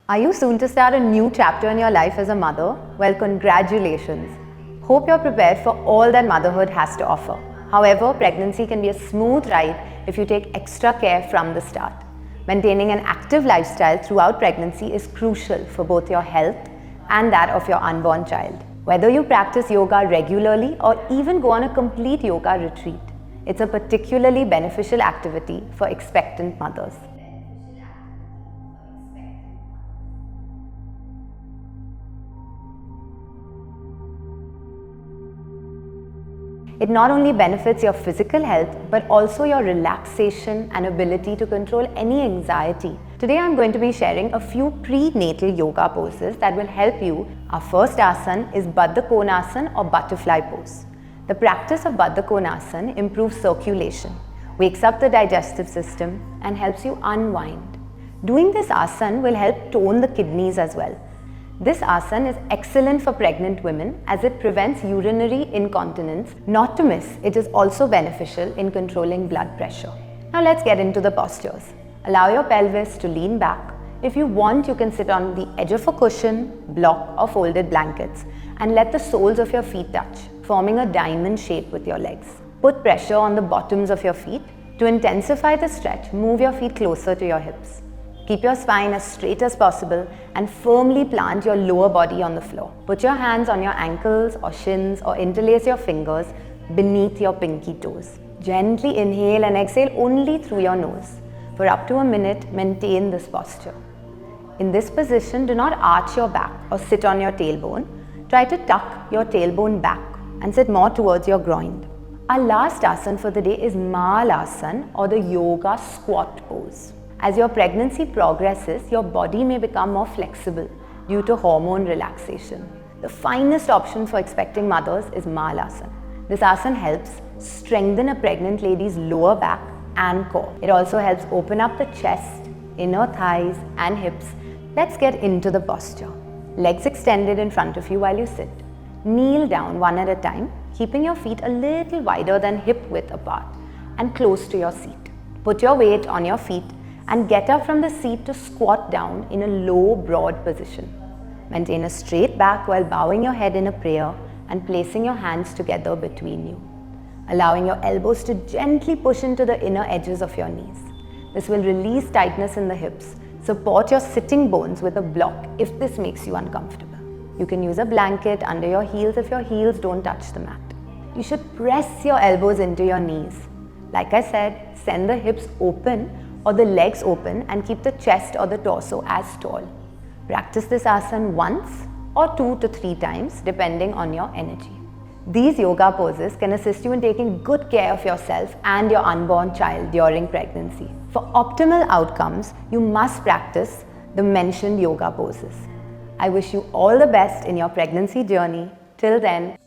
Are you soon to start a new chapter in your life as a mother? Well, congratulations. Hope you're prepared for all that motherhood has to offer. However, pregnancy can be a smooth ride if you take extra care from the start. Maintaining an active lifestyle throughout pregnancy is crucial for both your health and that of your unborn child. Whether you practice yoga regularly or even go on a complete yoga retreat, it's a particularly beneficial activity for expectant mothers. It not only benefits your physical health, but also your relaxation and ability to control any anxiety. Today I'm going to be sharing a few prenatal yoga poses that will help you. Our first asana is Baddha Konasana or butterfly pose. The practice of Baddha Konasana improves circulation, wakes up the digestive system and helps you unwind. Doing this asana will help tone the kidneys as well. This asana is excellent for pregnant women as it prevents urinary incontinence. Not to miss, it is also beneficial in controlling blood pressure. Now let's get into the postures. Allow your pelvis to lean back. If you want, you can sit on the edge of a cushion, block or folded blankets and let the soles of your feet touch, forming a diamond shape with your legs. Put pressure on the bottoms of your feet. To intensify the stretch, move your feet closer to your hips. Keep your spine as straight as possible and firmly plant your lower body on the floor. Put your hands on your ankles or shins or interlace your fingers beneath your pinky toes. Gently inhale and exhale only through your nose. For up to a minute, maintain this posture. In this position, do not arch your back or sit on your tailbone. Try to tuck your tailbone back and sit more towards your groin. Our last asana for the day is Malasana or the yoga squat pose. As your pregnancy progresses, your body may become more flexible due to hormone relaxation. The finest option for expecting mothers is Malasana. This asana helps strengthen a pregnant lady's lower back and core. It also helps open up the chest, inner thighs and hips. Let's get into the posture. Legs extended in front of you while you sit. Kneel down one at a time, keeping your feet a little wider than hip width apart and close to your seat. Put your weight on your feet and get up from the seat to squat down in a low, broad position. Maintain a straight back while bowing your head in a prayer and placing your hands together between you, allowing your elbows to gently push into the inner edges of your knees. This will release tightness in the hips. Support your sitting bones with a block if this makes you uncomfortable. You can use a blanket under your heels if your heels don't touch the mat. You should press your elbows into your knees. Like I said, send the hips open or the legs open and keep the chest or the torso as tall. Practice this asana once or 2 to 3 times depending on your energy. These yoga poses can assist you in taking good care of yourself and your unborn child during pregnancy. For optimal outcomes, you must practice the mentioned yoga poses. I wish you all the best in your pregnancy journey. Till then,